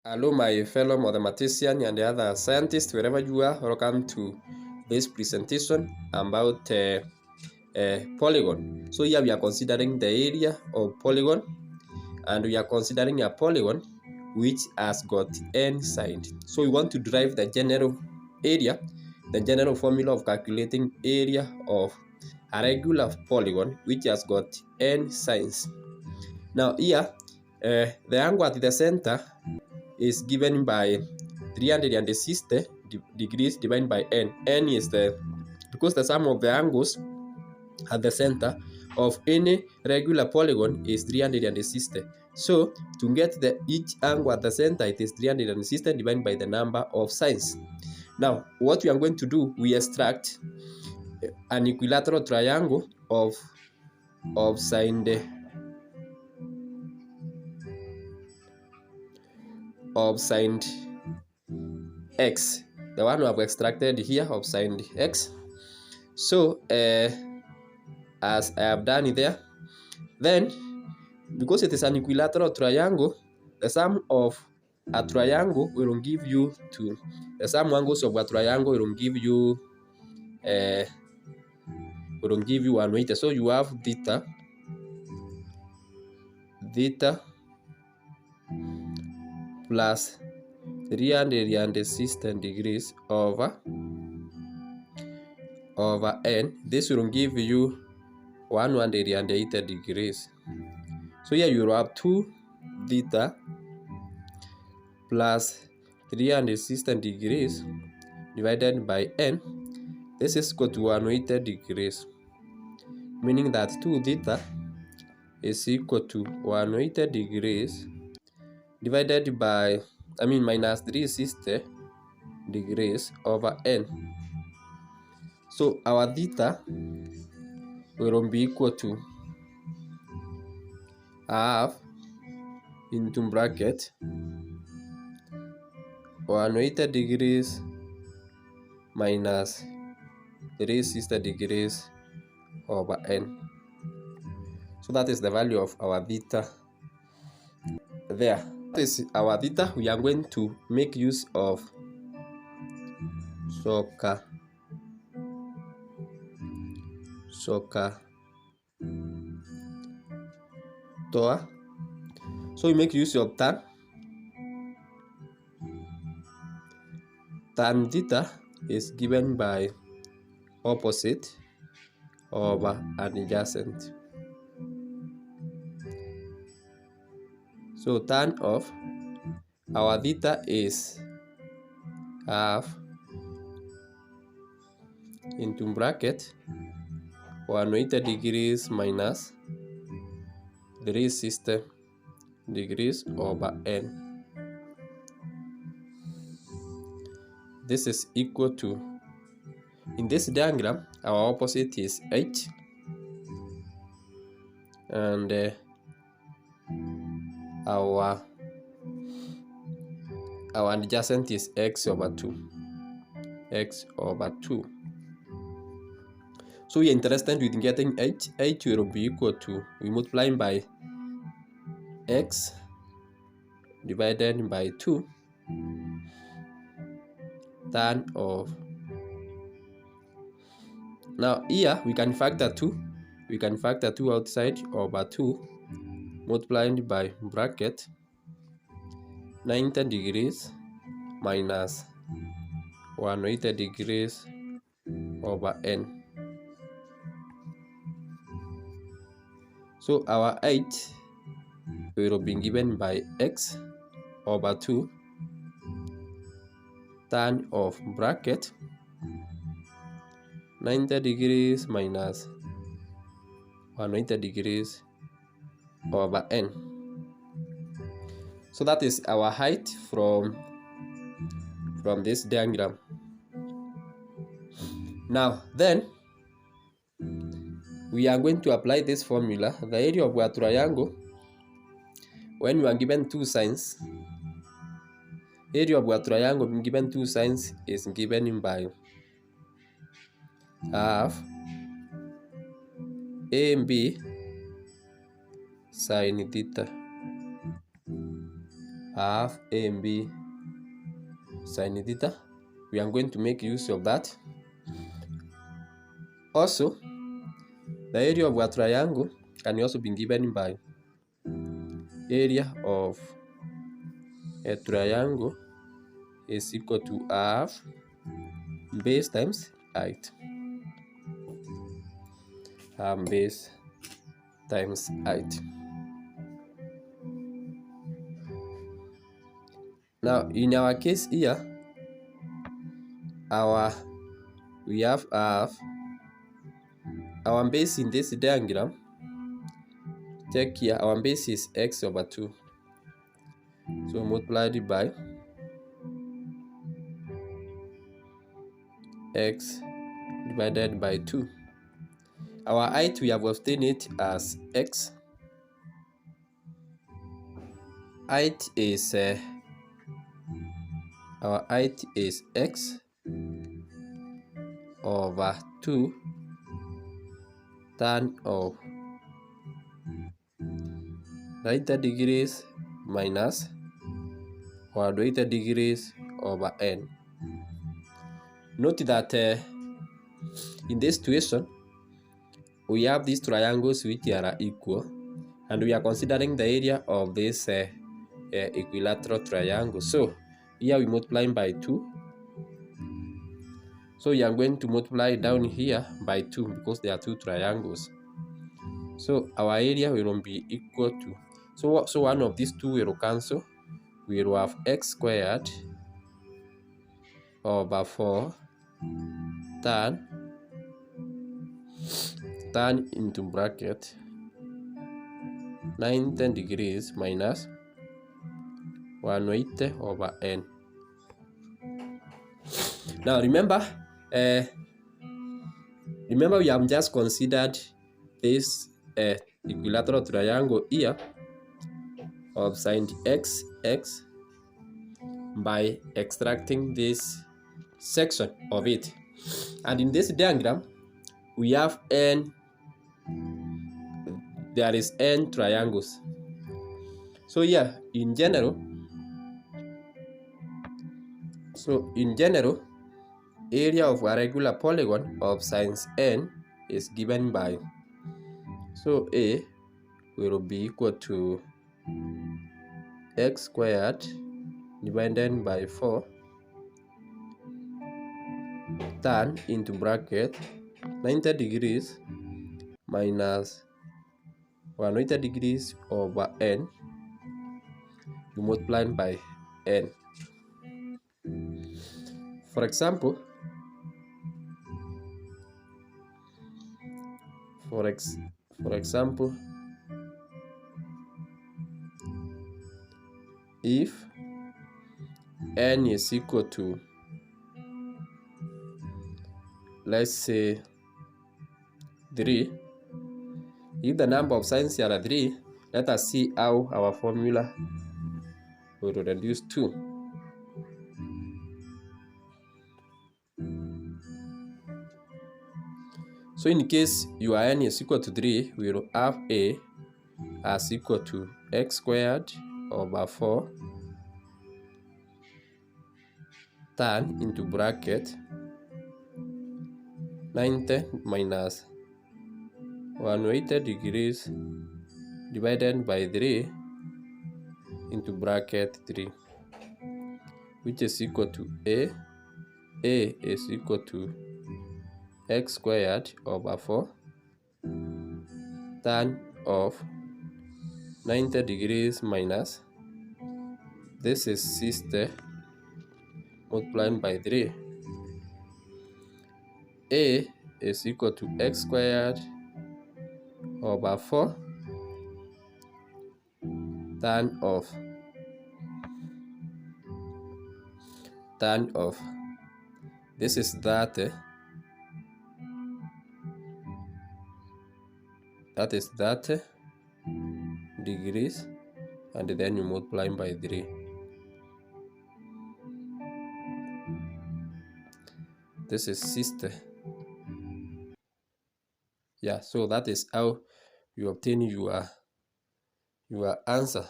Hello, my fellow mathematician and the other scientists, wherever you are, welcome to this presentation about polygon. So here we are considering the area of polygon, and we are considering a polygon which has got n sides. So we want to derive the general area, the general formula of calculating area of a regular polygon which has got n sides. Now here, the angle at the center is given by 360 degrees divided by n. N is because the sum of the angles at the center of any regular polygon is 360. So to get each angle at the center, it is 360 divided by the number of sides. Now what we are going to do, we extract an equilateral triangle of sine x, the one we have extracted here of sine x. So as I have done it there, then because it is an equilateral triangle, the sum of a triangle will give you the sum angles of a triangle will give you 180. So you have theta plus 360 degrees over n. This will give you 180 degrees. So here you will have 2 theta plus 360 degrees divided by n. This is equal to 180 degrees, meaning that 2 theta is equal to 180 degrees divided by, minus 360 degrees over n. So our theta will be equal to half into bracket 180 degrees minus 360 degrees over n. So that is the value of our theta there. That is our theta. We are going to make use of SOHCAHTOA. So we make use of tan theta is given by opposite over adjacent. So tan of our theta is half into bracket 180 degrees minus 360 degrees over n. This is equal to, in this diagram, our opposite is h, and our adjacent is x over 2. So we are interested in getting h. H will be equal to, we multiplying by x divided by 2 tan of. Now here we can factor 2. We can factor 2 outside over 2 multiplied by bracket 90 degrees minus 180 degrees over n. So our h will be given by x over 2 tan of bracket 90 degrees minus 180 degrees over n. So that is our height from this diagram. Now then, we are going to apply this formula. The area of a triangle, when we are given two sides, area of a triangle given two sides is given by half a and b sine theta. I have A and B sine theta. We are going to make use of that. Also, the area of a triangle can also be given by area of a triangle is equal to half base times height. Base times height. Now, in our case here, we have our base in this diagram. Check here, our base is x over 2. So multiplied by x divided by 2. Our height, we have obtained it as x. Height is our height is x over 2 tan of 90 degrees minus 180 degrees over n. Note that in this situation, we have these triangles which are equal, and we are considering the area of this equilateral triangle. So here we multiply by 2. So you are going to multiply down here by 2 because there are two triangles. So our area will be equal to, so one of these two will cancel. We will have x squared over 4 tan into bracket 90 degrees minus 180 over n. Now remember we have just considered this equilateral triangle here of sine x by extracting this section of it. And in this diagram, we have there is n triangles. So yeah, in general, area of a regular polygon of sine n is given by, so A will be equal to x squared divided by 4 tan into bracket 90 degrees minus 180 degrees over n, you multiply by n. For example, if n is equal to, let's say 3, if the number of signs here are 3, let us see how our formula will reduce to. So in case your n is equal to 3, we will have A as equal to x squared over 4 tan into bracket 90 minus 180 degrees divided by 3 into bracket 3, which is equal to A is equal to x squared over 4 tan of 90 degrees minus, this is 60 multiplied by 3. A is equal to x squared over 4 tan of this is 30, that is 30 degrees, and then you multiply by 3. This is 60. Yeah, so that is how you obtain your answer.